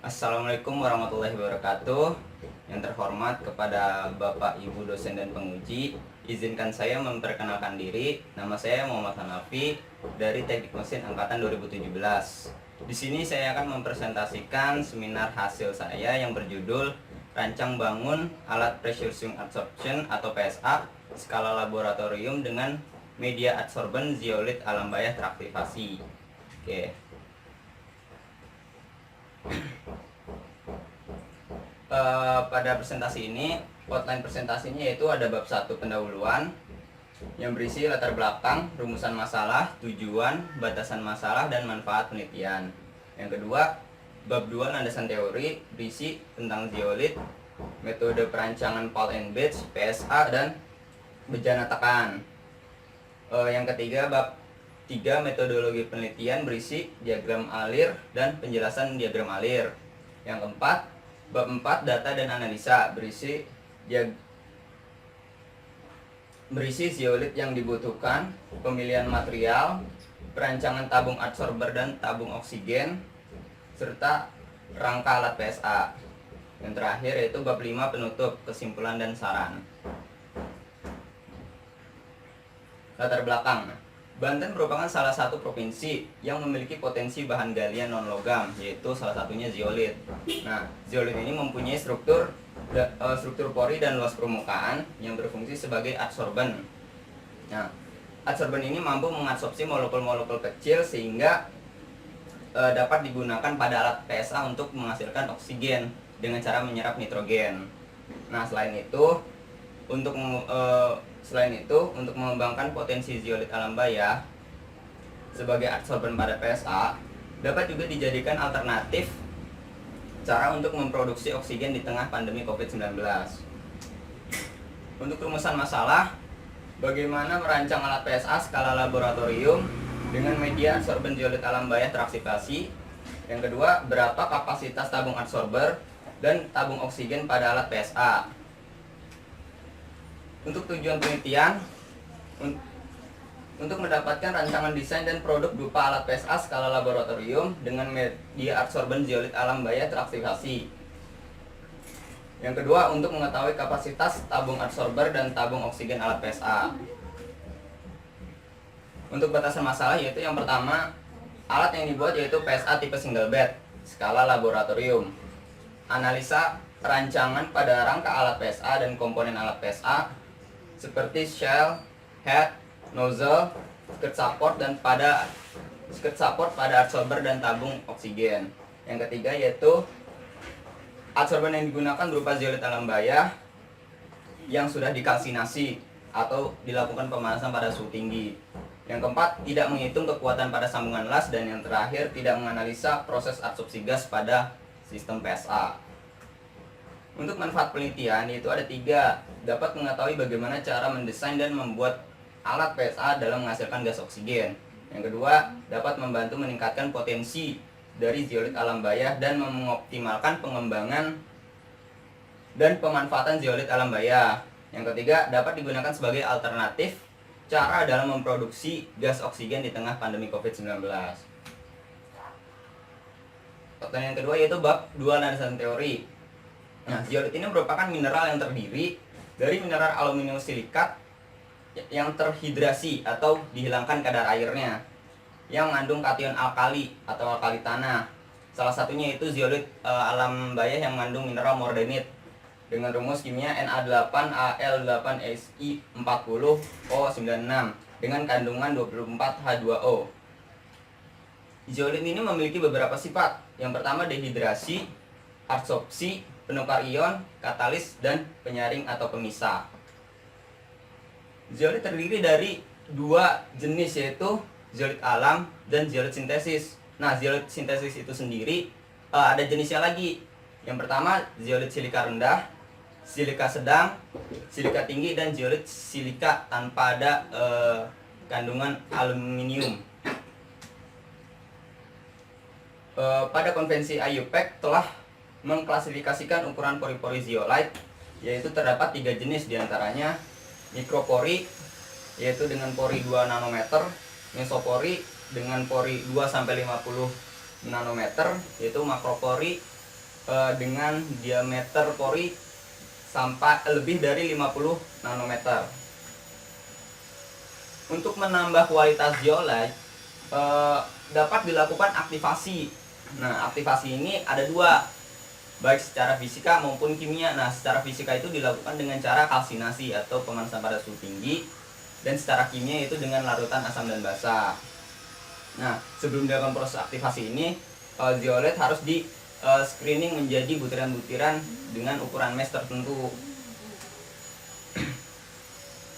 Assalamualaikum warahmatullahi wabarakatuh. Yang terhormat kepada Bapak, Ibu, dosen dan penguji, izinkan saya memperkenalkan diri. Nama saya Muhammad Hanafi dari Teknik Mesin Angkatan 2017. Di sini saya akan mempresentasikan seminar hasil saya yang berjudul Rancang Bangun Alat Pressure Swing Adsorption atau PSA skala laboratorium dengan media adsorben zeolit alam bayah teraktivasi. Oke. Pada presentasi ini, outline presentasinya yaitu ada bab 1 pendahuluan yang berisi latar belakang, rumusan masalah, tujuan, batasan masalah, dan manfaat penelitian. Yang kedua, bab 2 landasan teori berisi tentang zeolit, metode perancangan pulse and batch, PSA, dan bejana tekan. Yang ketiga, bab 3 metodologi penelitian berisi diagram alir dan penjelasan diagram alir. Yang keempat, bab 4 data dan analisa berisi zeolit yang dibutuhkan, pemilihan material, perancangan tabung adsorber dan tabung oksigen, serta rangka alat PSA. Yang terakhir yaitu bab 5 penutup, kesimpulan dan saran. Latar belakang. Banten merupakan salah satu provinsi yang memiliki potensi bahan galian non-logam, yaitu salah satunya zeolit. Nah, zeolit ini mempunyai struktur pori dan luas permukaan yang berfungsi sebagai adsorben. Nah, adsorben ini mampu mengadsorpsi molekul-molekul kecil sehingga dapat digunakan pada alat PSA untuk menghasilkan oksigen dengan cara menyerap nitrogen. Nah, selain itu untuk mengembangkan potensi zeolit alam bayah sebagai adsorben pada PSA dapat juga dijadikan alternatif cara untuk memproduksi oksigen di tengah pandemi COVID-19. Untuk rumusan masalah, bagaimana merancang alat PSA skala laboratorium dengan media adsorben zeolit alam bayah teraktivasi. Yang kedua, berapa kapasitas tabung adsorber dan tabung oksigen pada alat PSA. Untuk tujuan penelitian, untuk mendapatkan rancangan desain dan produk berupa alat PSA skala laboratorium dengan media adsorben zeolit alam bayah teraktivasi. Yang kedua, untuk mengetahui kapasitas tabung adsorber dan tabung oksigen alat PSA. Untuk batasan masalah yaitu yang pertama, alat yang dibuat yaitu PSA tipe single bed skala laboratorium. Analisa rancangan pada rangka alat PSA dan komponen alat PSA seperti shell, head, nozzle, skirt support pada adsorber dan tabung oksigen. Yang ketiga yaitu adsorben yang digunakan berupa zeolit alam bayah yang sudah dikalsinasi atau dilakukan pemanasan pada suhu tinggi. Yang keempat, tidak menghitung kekuatan pada sambungan las, dan yang terakhir tidak menganalisa proses adsorpsi gas pada sistem PSA. Untuk manfaat penelitian yaitu ada 3, dapat mengetahui bagaimana cara mendesain dan membuat alat PSA dalam menghasilkan gas oksigen. Yang kedua, dapat membantu meningkatkan potensi dari zeolit alam bayah dan mengoptimalkan pengembangan dan pemanfaatan zeolit alam bayah. Yang ketiga, dapat digunakan sebagai alternatif cara dalam memproduksi gas oksigen di tengah pandemi COVID-19. Pertanyaan yang kedua yaitu bab 2 landasan teori. Nah, zeolit ini merupakan mineral yang terdiri dari mineral aluminium silikat yang terhidrasi atau dihilangkan kadar airnya, yang mengandung kation alkali atau alkali tanah. Salah satunya itu zeolit alam bayah yang mengandung mineral mordenit dengan rumus kimia Na8Al8Si40O96 dengan kandungan 24H2O. Zeolit ini memiliki beberapa sifat. Yang pertama, dehidrasi, adsorpsi, penukar ion, katalis, dan penyaring atau pemisah. Zeolit terdiri dari 2 jenis yaitu zeolit alam dan zeolit sintesis. Nah, zeolit sintesis itu sendiri ada jenisnya lagi. Yang pertama, zeolit silika rendah, silika sedang, silika tinggi, dan zeolit silika tanpa ada kandungan aluminium. Pada konvensi IUPAC telah mengklasifikasikan ukuran pori-pori zeolite, yaitu terdapat 3 jenis diantaranya mikropori yaitu dengan pori 2 nanometer, mesopori dengan pori 2 sampai 50 nanometer, yaitu makropori dengan diameter pori sampai lebih dari 50 nanometer. Untuk menambah kualitas zeolite dapat dilakukan aktivasi. Nah, aktivasi ini ada dua, baik secara fisika maupun kimia. Nah, secara fisika itu dilakukan dengan cara kalsinasi atau pemanasan pada suhu tinggi, dan secara kimia itu dengan larutan asam dan basa. Nah, sebelum dilakukan proses aktivasi ini, zeolite harus di screening menjadi butiran-butiran dengan ukuran mesh tertentu.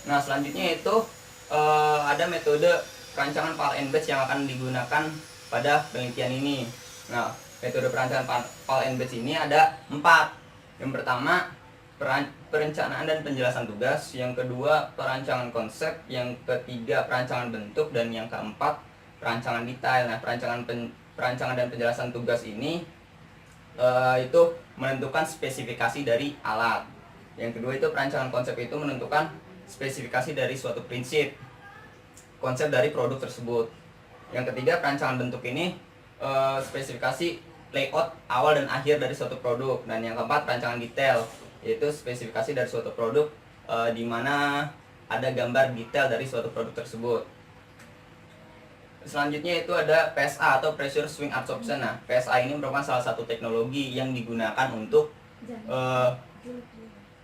Nah, selanjutnya itu ada metode perancangan Pal and Batch yang akan digunakan pada penelitian ini. Nah, metode perancangan Pal and Batch ini ada 4. Yang pertama, perencanaan dan penjelasan tugas. Yang kedua, perancangan konsep. Yang ketiga, perancangan bentuk. Dan yang keempat, perancangan detail. Nah, perancangan dan penjelasan tugas ini itu menentukan spesifikasi dari alat. Yang kedua itu perancangan konsep, itu menentukan spesifikasi dari suatu prinsip konsep dari produk tersebut. Yang ketiga, perancangan bentuk ini spesifikasi layout awal dan akhir dari suatu produk. Dan yang keempat, perancangan detail, yaitu spesifikasi dari suatu produk di mana ada gambar detail dari suatu produk tersebut. Selanjutnya itu ada PSA atau Pressure Swing Adsorption. Nah, PSA ini merupakan salah satu teknologi yang digunakan untuk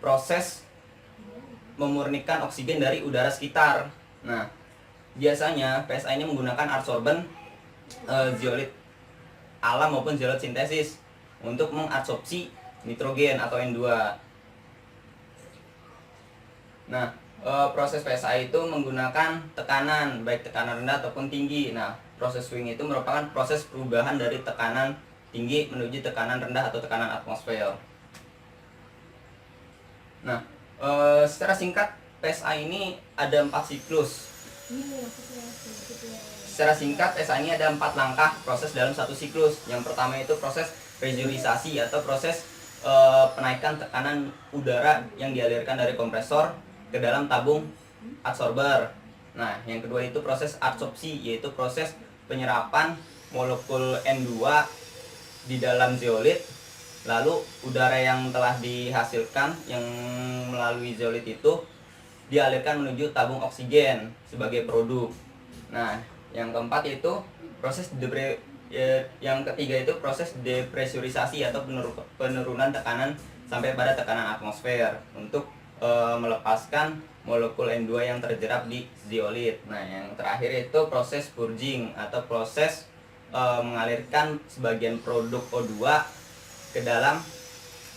proses memurnikan oksigen dari udara sekitar. Nah, biasanya PSA ini menggunakan adsorben zeolit alam maupun zeolit sintesis untuk mengadsorpsi nitrogen atau N2. Nah, proses PSA itu menggunakan tekanan, baik tekanan rendah ataupun tinggi. Nah, proses swing itu merupakan proses perubahan dari tekanan tinggi menuju tekanan rendah atau tekanan atmosfer. Nah, secara singkat PSA ini ada 4 siklus. Secara singkat PSA ini ada 4 langkah proses dalam satu siklus. Yang pertama itu proses presurisasi atau proses penaikan tekanan udara yang dialirkan dari kompresor ke dalam tabung adsorber. Nah, yang kedua itu proses adsorpsi, yaitu proses penyerapan molekul N2 di dalam zeolit. Lalu udara yang telah dihasilkan yang melalui zeolit itu dialirkan menuju tabung oksigen sebagai produk. Nah, yang keempat itu proses yang ketiga itu proses depresurisasi atau penurunan tekanan sampai pada tekanan atmosfer untuk melepaskan molekul N2 yang terjerap di zeolit. Nah, yang terakhir itu proses purging atau proses mengalirkan sebagian produk O2 ke dalam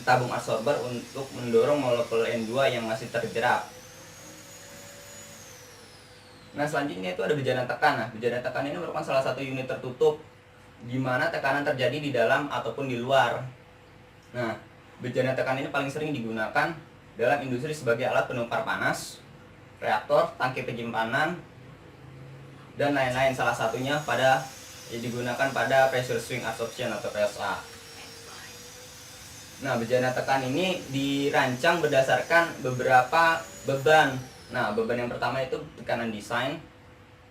tabung adsorber untuk mendorong molekul N2 yang masih terjerap. Nah, selanjutnya itu ada bejana tekan. Nah, bejana tekan ini merupakan salah satu unit tertutup di mana tekanan terjadi di dalam ataupun di luar. Nah, bejana tekan ini paling sering digunakan dalam industri sebagai alat penukar panas, reaktor, tangki penyimpanan, dan lain-lain. Salah satunya digunakan pada pressure swing adsorption atau PSA. Nah, bejana tekan ini dirancang berdasarkan beberapa beban. Nah, beban yang pertama itu tekanan desain,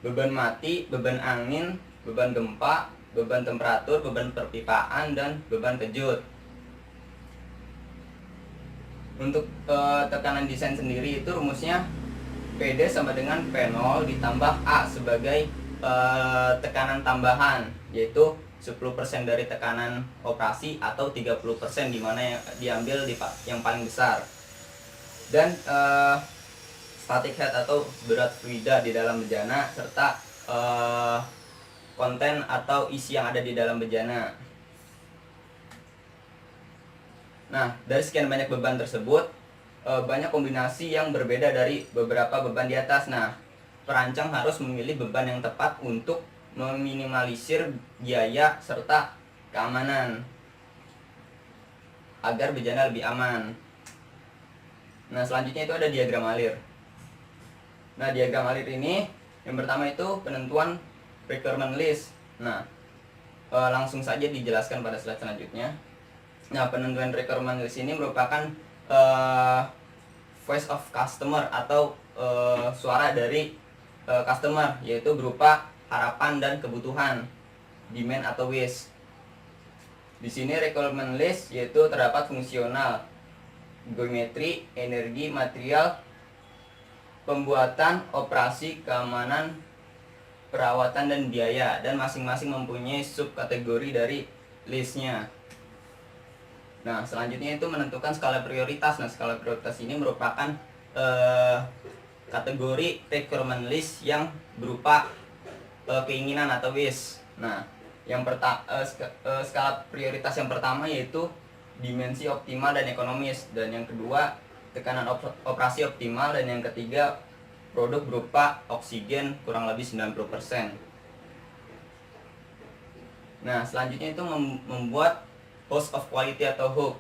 beban mati, beban angin, beban gempa, beban temperatur, beban perpipaan, dan beban kejut. Untuk tekanan desain sendiri itu rumusnya PD sama dengan P0 ditambah A sebagai tekanan tambahan, yaitu 10% dari tekanan operasi atau 30% di mana yang diambil yang paling besar. Dan static head atau berat fluida di dalam bejana serta konten atau isi yang ada di dalam bejana. Nah, dari sekian banyak beban tersebut, banyak kombinasi yang berbeda dari beberapa beban di atas. Nah, perancang harus memilih beban yang tepat untuk meminimalisir biaya serta keamanan agar bejana lebih aman. Nah, selanjutnya itu ada diagram alir. Nah, diagram alir ini yang pertama itu penentuan requirement list. Nah, langsung saja dijelaskan pada slide selanjutnya. Nah, penentuan requirement list ini merupakan voice of customer atau suara dari customer, yaitu berupa harapan dan kebutuhan, demand atau wish. Di sini requirement list yaitu terdapat fungsional, geometri, energi, material, pembuatan, operasi, keamanan, perawatan, dan biaya, dan masing-masing mempunyai subkategori dari listnya. Nah, selanjutnya itu menentukan skala prioritas. Nah, skala prioritas ini merupakan kategori requirement list yang berupa keinginan atau wish. Nah, skala prioritas yang pertama yaitu dimensi optimal dan ekonomis, dan yang kedua tekanan operasi optimal, dan yang ketiga produk berupa oksigen kurang lebih 90%. Nah, selanjutnya itu membuat host of quality atau HOQ,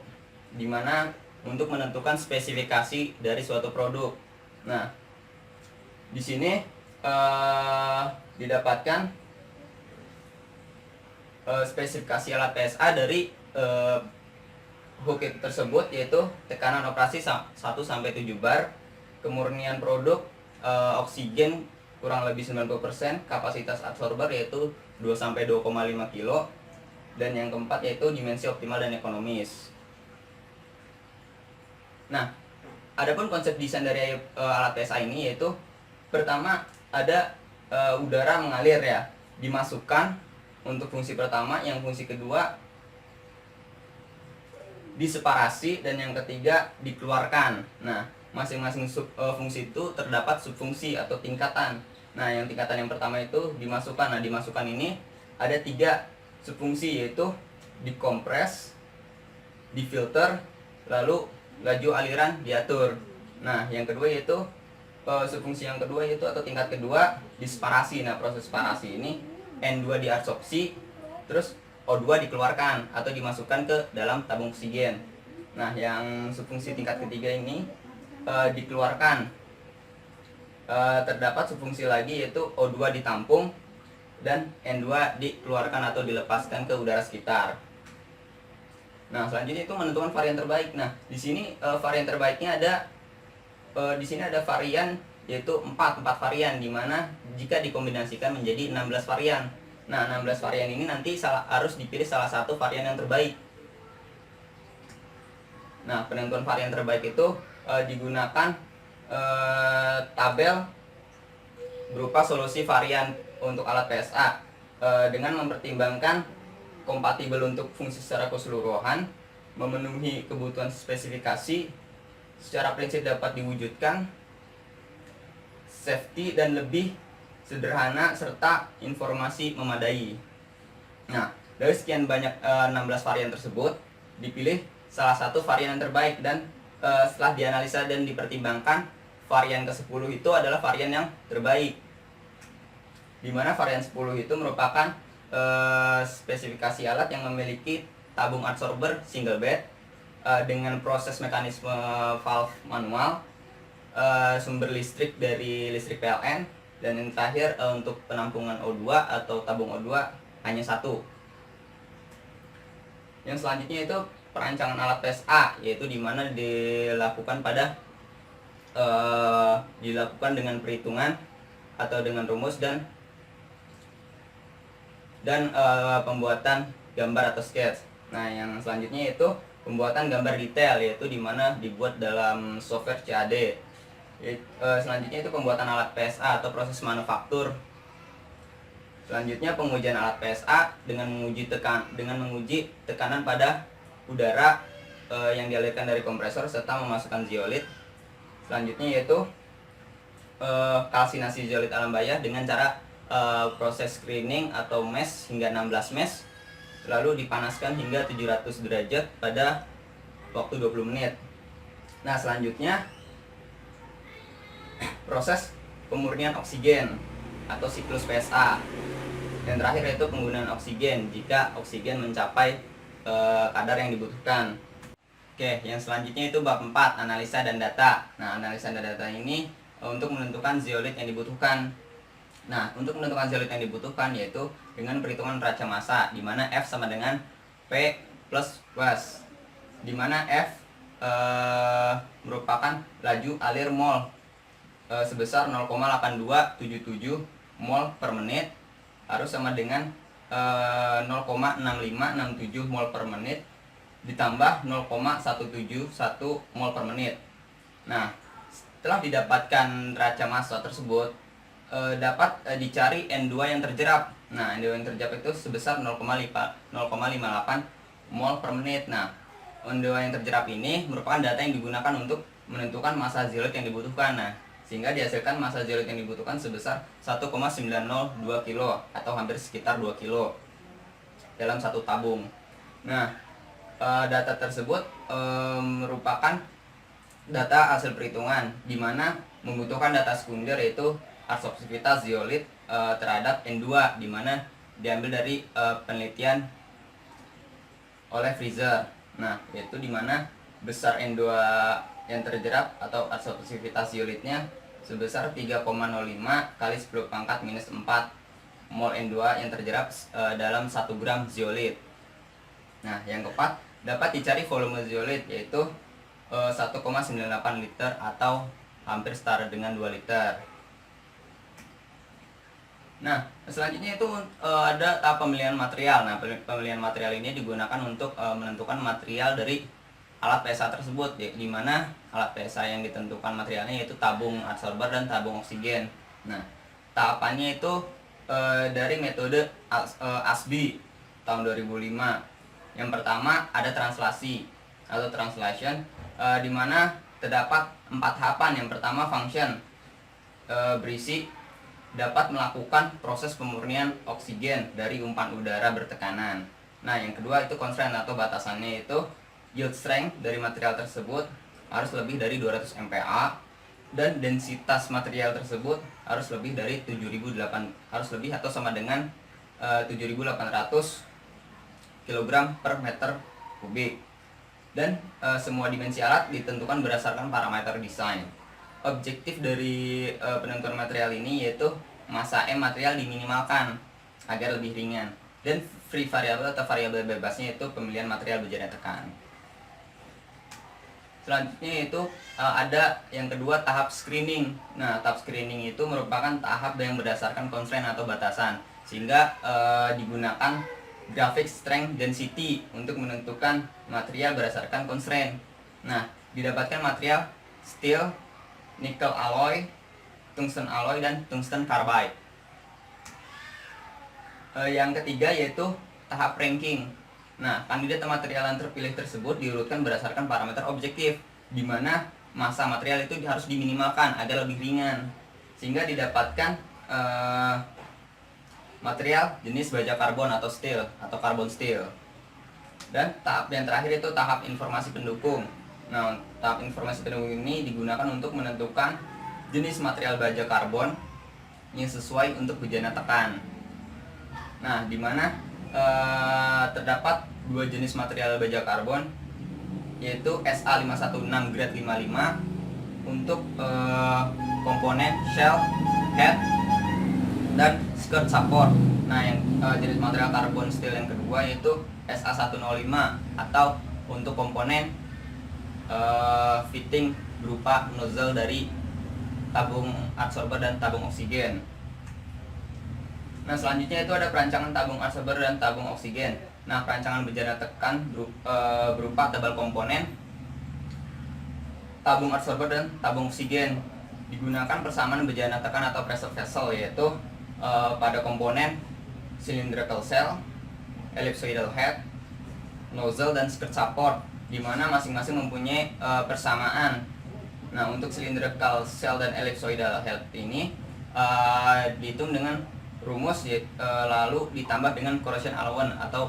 dimana untuk menentukan spesifikasi dari suatu produk. Nah, di sini didapatkan spesifikasi alat PSA dari HOQ tersebut, yaitu tekanan operasi 1-7 bar, kemurnian produk oksigen kurang lebih 90%, kapasitas absorber yaitu 2-2,5 kilo, dan yang keempat yaitu dimensi optimal dan ekonomis. Nah, adapun konsep desain dari alat PSA ini yaitu pertama ada udara mengalir ya, dimasukkan untuk fungsi pertama, yang fungsi kedua diseparasi, dan yang ketiga dikeluarkan. Nah, masing-masing fungsi itu terdapat subfungsi atau tingkatan. Nah, yang tingkatan yang pertama itu dimasukkan. Nah, dimasukkan ini ada 3 subfungsi, yaitu dikompres, difilter, lalu laju aliran diatur. Nah, yang kedua yaitu subfungsi yang kedua yaitu atau tingkat kedua disparasi. Nah, proses parasi ini N2 diabsorpsi, terus O2 dikeluarkan atau dimasukkan ke dalam tabung oksigen. Nah, yang subfungsi tingkat ketiga ini dikeluarkan. Terdapat subfungsi lagi yaitu O2 ditampung dan N2 dikeluarkan atau dilepaskan ke udara sekitar. Nah, selanjutnya itu menentukan varian terbaik. Nah, di sini varian terbaiknya ada di sini ada varian yaitu 4 varian, di mana jika dikombinasikan menjadi 16 varian. Nah, 16 varian ini nanti harus dipilih salah satu varian yang terbaik. Nah, penentuan varian terbaik itu digunakan tabel berupa solusi varian untuk alat PSA dengan mempertimbangkan kompatibel untuk fungsi secara keseluruhan, memenuhi kebutuhan spesifikasi, secara prinsip dapat diwujudkan, safety dan lebih sederhana, serta informasi memadai. Nah, dari sekian banyak 16 varian tersebut, dipilih salah satu varian yang terbaik, dan setelah dianalisa dan dipertimbangkan, varian ke-10 itu adalah varian yang terbaik, di mana varian 10 itu merupakan spesifikasi alat yang memiliki tabung absorber single bed dengan proses mekanisme valve manual, sumber listrik dari listrik PLN, dan yang terakhir untuk penampungan O2 atau tabung O2 hanya 1. Yang selanjutnya itu perancangan alat PSA, yaitu dimana dilakukan dengan perhitungan atau dengan rumus dan pembuatan gambar atau sketch. Nah, yang selanjutnya itu pembuatan gambar detail, yaitu dimana dibuat dalam software CAD. Selanjutnya itu pembuatan alat PSA atau proses manufaktur. Selanjutnya pengujian alat PSA dengan menguji tekanan pada udara yang dialirkan dari kompresor serta memasukkan zeolit. Selanjutnya yaitu kalsinasi zeolit alam bayah dengan cara proses screening atau mesh hingga 16 mesh, lalu dipanaskan hingga 700 derajat pada waktu 20 menit. Nah, selanjutnya proses pemurnian oksigen atau siklus PSA. Yang terakhir yaitu penggunaan oksigen jika oksigen mencapai kadar yang dibutuhkan. Oke, yang selanjutnya itu bab 4, analisa dan data. Nah, analisa dan data ini untuk menentukan zeolit yang dibutuhkan. Nah, untuk menentukan zeolit yang dibutuhkan yaitu dengan perhitungan neraca massa, di mana F sama dengan P plus was, di mana F merupakan laju alir mol sebesar 0,8277 mol per menit, harus sama dengan 0,6567 mol per menit ditambah 0,171 mol per menit. Nah, setelah didapatkan neraca massa tersebut, dapat dicari N2 yang terjerap. Nah, N2 yang terjerap itu sebesar 0,58 mol per menit. Nah, N2 yang terjerap ini merupakan data yang digunakan untuk menentukan massa zeolit yang dibutuhkan. Nah, sehingga dihasilkan massa zeolit yang dibutuhkan sebesar 1,902 kilo atau hampir sekitar 2 kilo dalam satu tabung. Nah, data tersebut merupakan data hasil perhitungan, di mana membutuhkan data sekunder yaitu absorpsivitas zeolit terhadap N2, di mana diambil dari penelitian oleh Freezer. Nah, yaitu di mana besar N2 yang terjerap atau absorpsivitas zeolitnya sebesar 3,05 kali 10 pangkat minus 4 mol N2 yang terjerap dalam 1 gram zeolit. Nah, yang keempat, dapat dicari volume zeolit yaitu 1,98 liter atau hampir setara dengan 2 liter. Nah, selanjutnya itu ada tahap pemilihan material. Nah, pemilihan material ini digunakan untuk menentukan material dari alat PSA tersebut, di mana alat PSA yang ditentukan materialnya yaitu tabung adsorber dan tabung oksigen. Nah, tahapannya itu dari metode ASBI tahun 2005. Yang pertama ada translasi atau translation, di mana terdapat 4 tahapan. Yang pertama function, berisi dapat melakukan proses pemurnian oksigen dari umpan udara bertekanan. Nah, yang kedua itu constraint atau batasannya itu yield strength dari material tersebut harus lebih dari 200 MPa dan densitas material tersebut harus lebih dari 7.800, harus lebih atau sama dengan 7.800 kg per meter kubik. Dan semua dimensi alat ditentukan berdasarkan parameter desain. Objektif dari penentuan material ini yaitu massa M material diminimalkan agar lebih ringan, dan free variable atau variabel bebasnya itu pemilihan material berjarak tekan. Selanjutnya itu ada yang kedua, tahap screening. Nah, tahap screening itu merupakan tahap yang berdasarkan constraint atau batasan, sehingga digunakan graphic strength density untuk menentukan material berdasarkan constraint. Nah, didapatkan material steel, nickel alloy, tungsten alloy, dan tungsten carbide. Yang ketiga yaitu tahap ranking. Nah, kandidat material yang terpilih tersebut diurutkan berdasarkan parameter objektif, di mana massa material itu harus diminimalkan agar lebih ringan, sehingga didapatkan material jenis baja karbon atau steel atau carbon steel. Dan tahap yang terakhir itu tahap informasi pendukung. Nah, tahap informasi pendukung ini digunakan untuk menentukan jenis material baja karbon yang sesuai untuk bejana tekan. Nah, di mana terdapat 2 jenis material baja karbon yaitu SA516 grade 55 untuk komponen shell, head, dan skirt support. Nah, yang jenis material karbon steel yang kedua yaitu SA105 atau untuk komponen fitting berupa nozzle dari tabung adsorber dan tabung oksigen. Nah, selanjutnya itu ada perancangan tabung adsorber dan tabung oksigen. Nah, perancangan bejana tekan berupa tebal komponen tabung adsorber dan tabung oksigen. Digunakan persamaan bejana tekan atau pressure vessel, yaitu pada komponen cylindrical cell, ellipsoidal head, nozzle, dan skirt support, di mana masing-masing mempunyai persamaan. Nah, untuk cylindrical cell dan ellipsoidal head ini dihitung dengan rumus lalu ditambah dengan corrosion allowance atau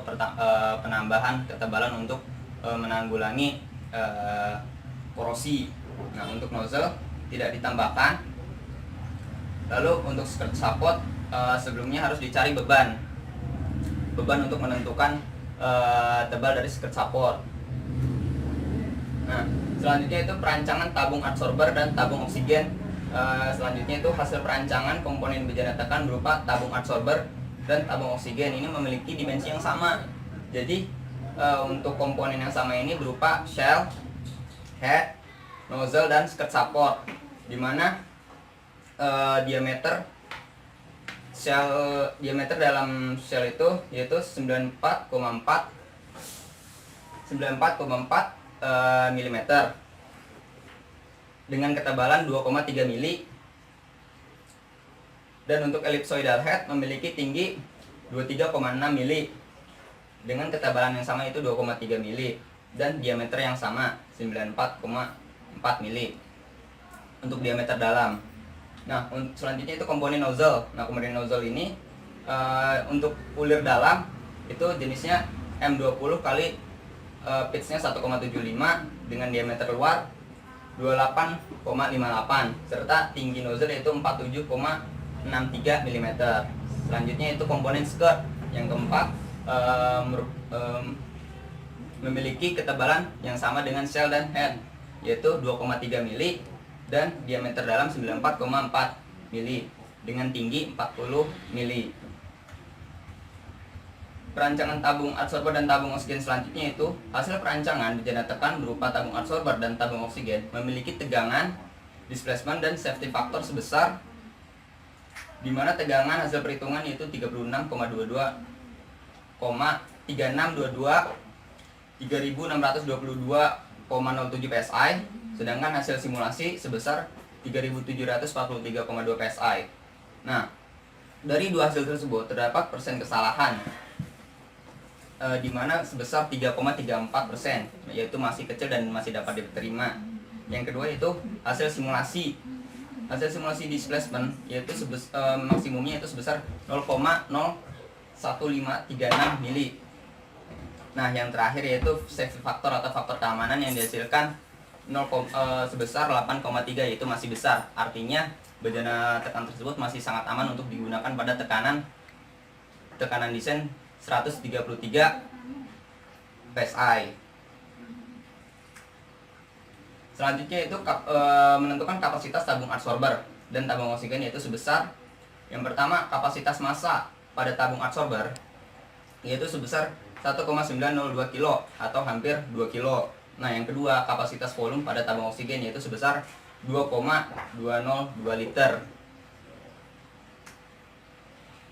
penambahan ketebalan untuk menanggulangi korosi. Nah, untuk nozzle tidak ditambahkan. Lalu untuk skirt support sebelumnya harus dicari beban untuk menentukan tebal dari skirt support. Nah, selanjutnya itu perancangan tabung adsorber dan tabung oksigen. Selanjutnya itu hasil perancangan komponen bejana tekan berupa tabung adsorber dan tabung oksigen. Ini memiliki dimensi yang sama. Jadi untuk komponen yang sama ini berupa shell, head, nozzle, dan skirt support, di mana diameter sel diameter dalam sel itu yaitu 94,4 mm dengan ketebalan 2,3 mili. Dan untuk ellipsoidal head memiliki tinggi 23,6 mili dengan ketebalan yang sama itu 2,3 mili dan diameter yang sama 94,4 mili untuk diameter dalam. Nah, selanjutnya itu komponen nozzle. Nah, komponen nozzle ini untuk ulir dalam itu jenisnya M20 kali pitch-nya 1,75 dengan diameter luar 28,58 serta tinggi nozzle yaitu 47,63 mm. Selanjutnya itu komponen skirt yang keempat, memiliki ketebalan yang sama dengan shell dan head yaitu 2,3 mili dan diameter dalam 94,4 mili dengan tinggi 40 mili. Perancangan tabung adsorber dan tabung oksigen selanjutnya itu hasil perancangan bejana tekan berupa tabung adsorber dan tabung oksigen memiliki tegangan, displacement dan safety factor sebesar, di mana tegangan hasil perhitungan yaitu 36,22 3622 psi, sedangkan hasil simulasi sebesar 3743,2 psi. Nah, dari dua hasil tersebut terdapat persen kesalahan di mana sebesar 3,34%, yaitu masih kecil dan masih dapat diterima. Yang kedua itu hasil simulasi displacement yaitu maksimumnya itu sebesar 0,01536 mili. Nah, yang terakhir yaitu safety factor atau faktor keamanan yang dihasilkan sebesar 8,3, yaitu masih besar. Artinya bejana tekan tersebut masih sangat aman untuk digunakan pada tekanan desain 133 psi. Selanjutnya itu menentukan kapasitas tabung adsorber dan tabung oksigen yaitu sebesar, yang pertama kapasitas massa pada tabung adsorber yaitu sebesar 1,902 kilo atau hampir 2 kilo. Nah, yang kedua kapasitas volume pada tabung oksigen yaitu sebesar 2,202 liter.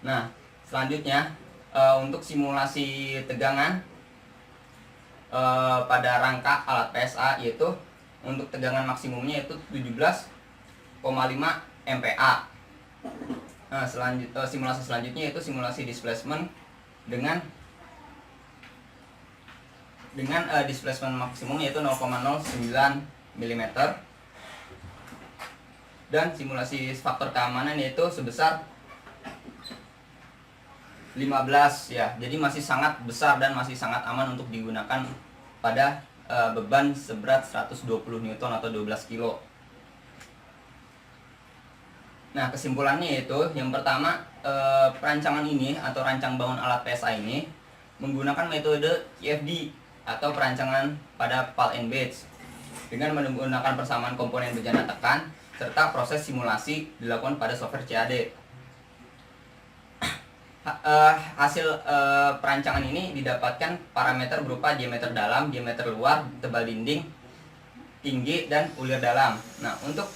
Nah, selanjutnya untuk simulasi tegangan pada rangka alat PSA yaitu untuk tegangan maksimumnya itu 17,5 MPa. Nah, simulasi selanjutnya yaitu simulasi displacement dengan displacement maksimum yaitu 0,09 mm dan simulasi faktor keamanan yaitu sebesar 15 ya. Jadi masih sangat besar dan masih sangat aman untuk digunakan pada beban seberat 120 Newton atau 12 kilo. Nah, kesimpulannya yaitu yang pertama, perancangan ini atau rancang bangun alat PSA ini menggunakan metode CFD atau perancangan pada pal and batch dengan menggunakan persamaan komponen bejana tekan serta proses simulasi dilakukan pada software CAD. Hasil perancangan ini didapatkan parameter berupa diameter dalam, diameter luar, tebal dinding, tinggi, dan ulir dalam. Nah, untuk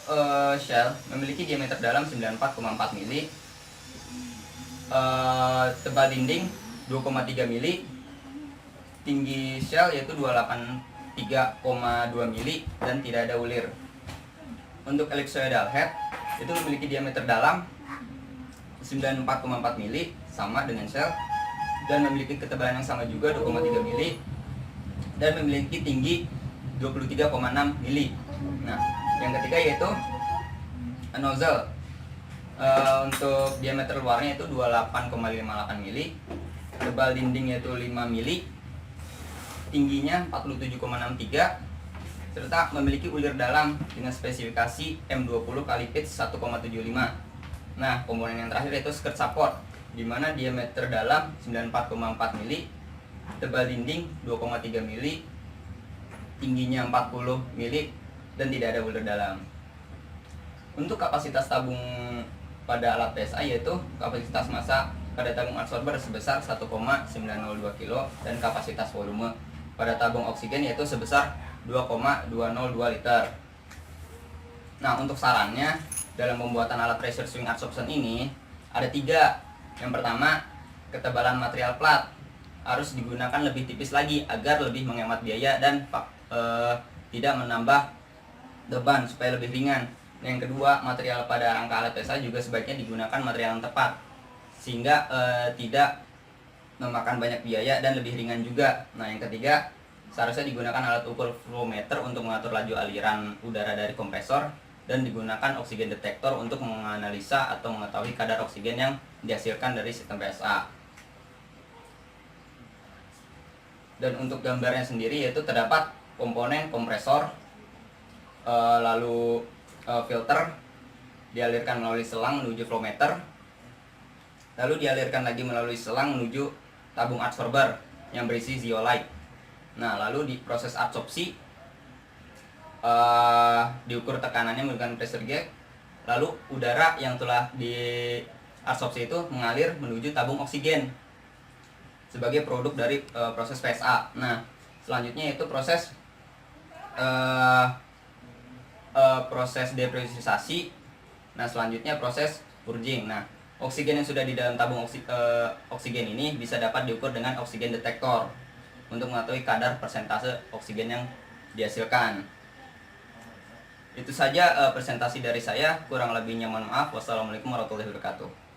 shell memiliki diameter dalam 94,4 mili, tebal dinding 2,3 mili, tinggi shell yaitu 283,2 mili dan tidak ada ulir. Untuk ellipsoidal head itu memiliki diameter dalam 94,4 mili sama dengan shell dan memiliki ketebalan yang sama juga 2,3 mili dan memiliki tinggi 23,6 mili. Nah, yang ketiga yaitu nozzle. Untuk diameter luarnya itu 28,58 mili, tebal dinding yaitu 5 mili, tingginya 47,63 serta memiliki ulir dalam dengan spesifikasi M20 kali pitch 1,75. Nah, komponen yang terakhir yaitu skirt support, di mana diameter dalam 94,4 mili, tebal dinding 2,3 mili, tingginya 40 mili dan tidak ada ulir dalam. Untuk kapasitas tabung pada alat PSA yaitu kapasitas massa pada tabung adsorber sebesar 1,902 kilo dan kapasitas volume pada tabung oksigen yaitu sebesar 2,202 liter. Nah, untuk sarannya dalam pembuatan alat pressure swing adsorption ini Ada 3. Yang pertama, ketebalan material plat harus digunakan lebih tipis lagi agar lebih menghemat biaya dan tidak menambah beban supaya lebih ringan. Yang kedua, material pada rangka alat PSA juga sebaiknya digunakan material yang tepat sehingga tidak memakan banyak biaya dan lebih ringan juga. Nah, yang ketiga, seharusnya digunakan alat ukur flow-meter untuk mengatur laju aliran udara dari kompresor dan digunakan oksigen detektor untuk menganalisa atau mengetahui kadar oksigen yang dihasilkan dari sistem PSA. Dan untuk gambarnya sendiri yaitu terdapat komponen kompresor, lalu filter dialirkan melalui selang menuju flow-meter, lalu dialirkan lagi melalui selang menuju tabung absorber yang berisi zeolite. Nah, lalu di proses adsorpsi diukur tekanannya menggunakan pressure gauge, lalu udara yang telah diadsorpsi itu mengalir menuju tabung oksigen sebagai produk dari proses PSA. Nah, selanjutnya itu proses depressurisasi. Nah, selanjutnya proses purging. Nah, oksigen yang sudah di dalam tabung oksigen ini bisa dapat diukur dengan oksigen detektor untuk mengetahui kadar persentase oksigen yang dihasilkan. Itu saja presentasi dari saya, kurang lebihnya mohon maaf. Wassalamualaikum warahmatullahi wabarakatuh.